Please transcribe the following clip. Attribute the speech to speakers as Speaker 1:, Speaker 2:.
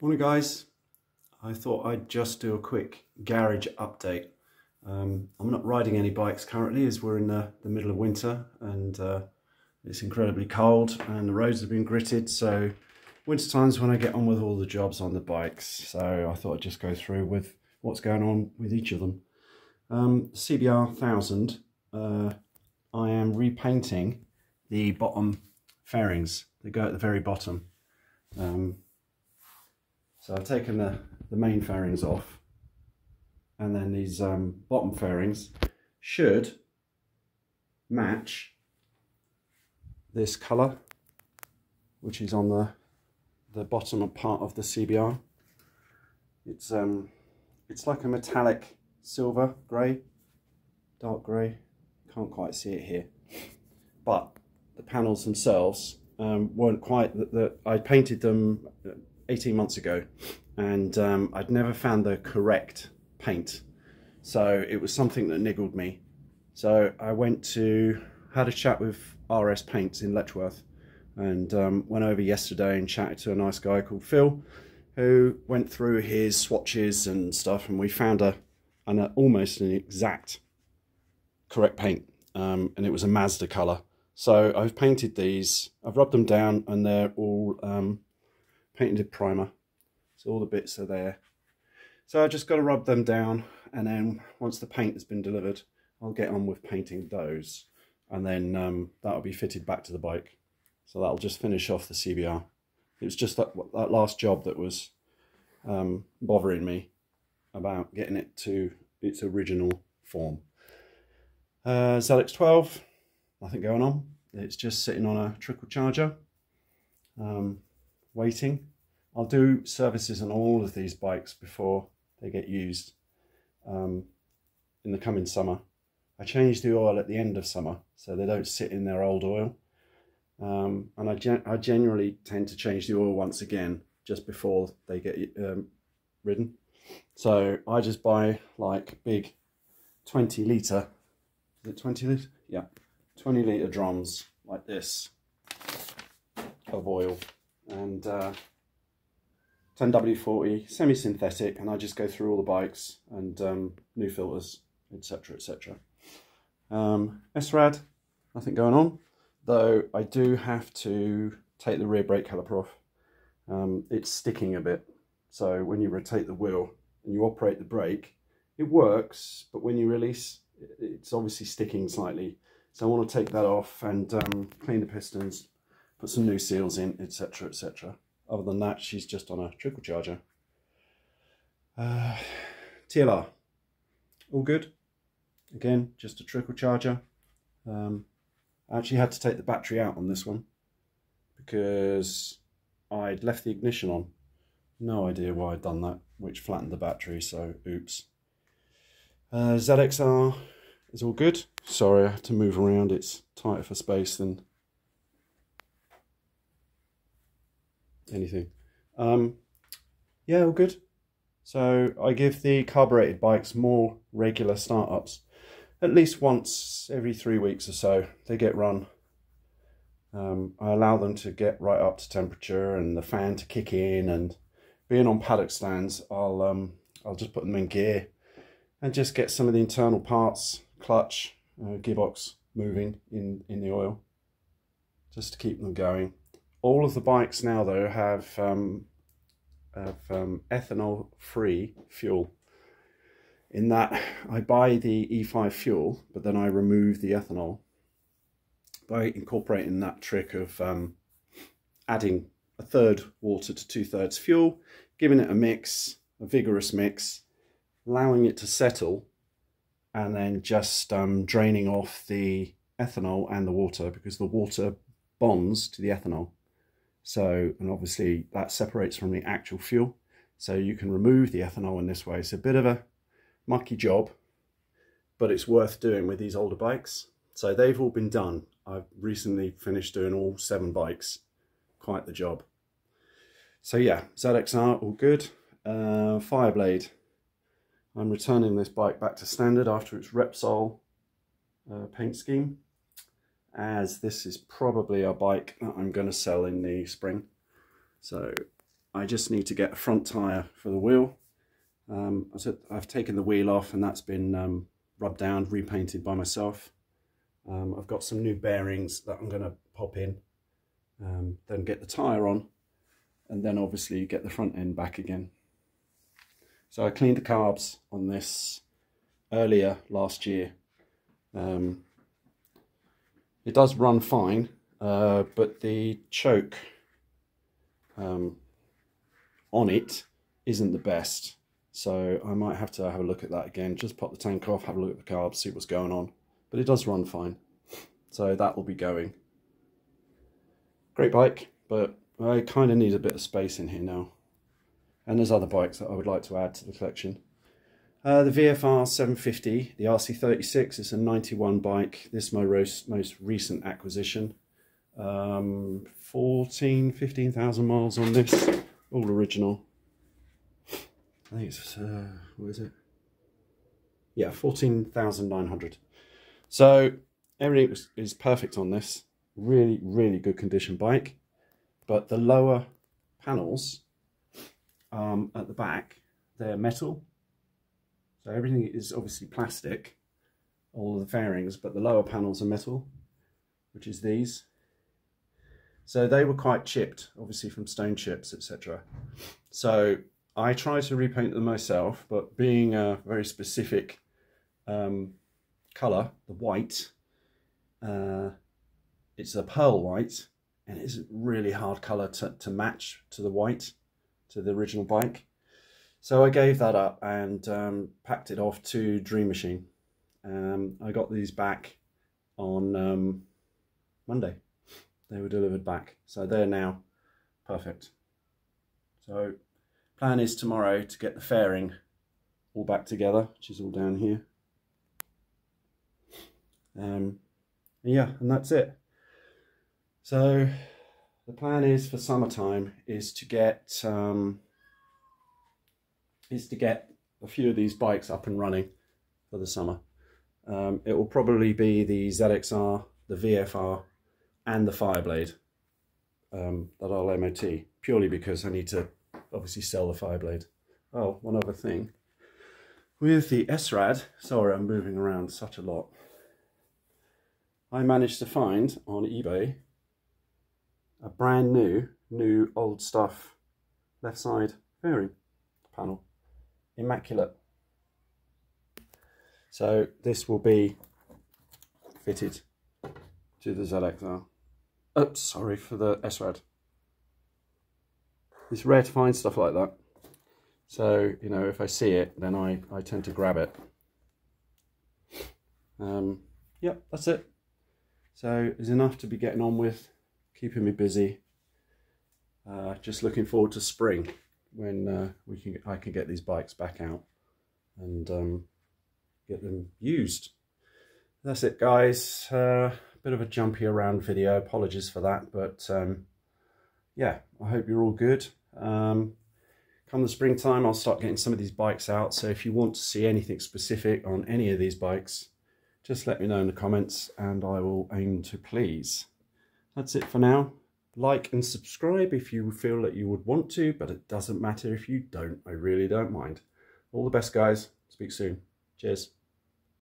Speaker 1: Morning guys, I thought I'd just do a quick garage update. I'm not riding any bikes currently as we're in the middle of winter and it's incredibly cold and the roads have been gritted, so winter time's when I get on with all the jobs on the bikes. So I thought I'd just go through with what's going on with each of them. CBR 1000, I am repainting the bottom fairings. They go at the very bottom. So I've taken the main fairings off, and then these bottom fairings should match this colour, which is on the bottom part of the CBR. It's like a metallic silver grey, dark grey. Can't quite see it here, but the panels themselves weren't quite I painted them 18 months ago, and I'd never found the correct paint, so it was something that niggled me. So I had a chat with RS Paints in Letchworth, and went over yesterday and chatted to a nice guy called Phil, who went through his swatches and stuff, and we found almost an exact correct paint, and it was a Mazda colour. So I've painted these, I've rubbed them down, and they're all painted primer, so all the bits are there. So I just got to rub them down, and then once the paint has been delivered, I'll get on with painting those, and then that'll be fitted back to the bike. So that'll just finish off the CBR. It was just that last job that was bothering me about getting it to its original form. ZX12, nothing going on. It's just sitting on a trickle charger, waiting. I'll do services on all of these bikes before they get used in the coming summer. I change the oil at the end of summer so they don't sit in their old oil, and I generally tend to change the oil once again just before they get ridden. So I just buy like big 20 litre, is it 20 litre? Yeah, 20 litre drums like this of oil, and 10W40 semi-synthetic, and I just go through all the bikes and new filters, etc, etc. SRAD, nothing going on, though I do have to take the rear brake caliper off. It's sticking a bit, so when you rotate the wheel and you operate the brake, it works, but when you release, it's obviously sticking slightly. So I want to take that off and clean the pistons, put some new seals in, etc, etc. Other than that, she's just on a trickle charger. TLR, all good. Again, just a trickle charger. I actually had to take the battery out on this one because I'd left the ignition on. No idea why I'd done that, which flattened the battery, so oops. ZXR is all good. Sorry, I have to move around, it's tighter for space than anything. Yeah, all good. So I give the carbureted bikes more regular startups, at least once every 3 weeks or so. They get run. I allow them to get right up to temperature and the fan to kick in, and being on paddock stands, I'll just put them in gear and just get some of the internal parts, clutch, gearbox moving in the oil, just to keep them going. All of the bikes now though have ethanol-free fuel. In that, I buy the E5 fuel, but then I remove the ethanol by incorporating that trick of adding a third water to 2/3 fuel, giving it a mix, a vigorous mix, allowing it to settle, and then just draining off the ethanol and the water, because the water bonds to the ethanol. So, and obviously that separates from the actual fuel, so you can remove the ethanol in this way. It's a bit of a mucky job, but it's worth doing with these older bikes. So they've all been done. I've recently finished doing all 7 bikes. Quite the job. So yeah, ZXR, all good. Fireblade. I'm returning this bike back to standard after its Repsol paint scheme, as this is probably a bike that I'm going to sell in the spring. So I just need to get a front tyre for the wheel. I've taken the wheel off and that's been rubbed down, repainted by myself. I've got some new bearings that I'm going to pop in, then get the tyre on, and then obviously get the front end back again. So I cleaned the carbs on this earlier last year. It does run fine, but the choke on it isn't the best. So I might have to have a look at that again. Just pop the tank off, have a look at the carbs, see what's going on. But it does run fine. So that will be going. Great bike, but I kind of need a bit of space in here now. And there's other bikes that I would like to add to the collection. The VFR 750, the RC36, it's a 91 bike. This is my most recent acquisition. 15,000 miles on this, all original. I think it's, what is it? Yeah, 14,900. So everything is perfect on this. Really, really good condition bike. But the lower panels at the back, they're metal. So everything is obviously plastic, all the fairings, but the lower panels are metal, which is these. So they were quite chipped, obviously from stone chips, etc. So I tried to repaint them myself, but being a very specific colour, the white, it's a pearl white, and it's a really hard colour to match to the white, to the original bike. So I gave that up and packed it off to Dream Machine. I got these back on Monday. They were delivered back, so they're now perfect. So plan is tomorrow to get the fairing all back together, which is all down here. Yeah, and that's it. So the plan is for summertime is to get a few of these bikes up and running for the summer. It will probably be the ZXR, the VFR, and the Fireblade that I'll MOT, purely because I need to obviously sell the Fireblade. Oh, one other thing. With the SRAD, sorry I'm moving around such a lot, I managed to find on eBay a brand new old stuff left side fairing panel. Immaculate. So this will be fitted to the ZXR. Oops, sorry, for the SRAD. It's rare to find stuff like that. So, you know, if I see it, then I tend to grab it. Yep, that's it. So it's enough to be getting on with, keeping me busy. Just looking forward to spring, when I can get these bikes back out and get them used. That's it, guys. Bit of a jumpy around video, apologies for that, but yeah, I hope you're all good. Come the springtime, I'll start getting some of these bikes out, so if you want to see anything specific on any of these bikes, just let me know in the comments and I will aim to please. That's it for now. Like and subscribe if you feel that you would want to, but it doesn't matter if you don't. I really don't mind. All the best, guys. Speak soon. Cheers.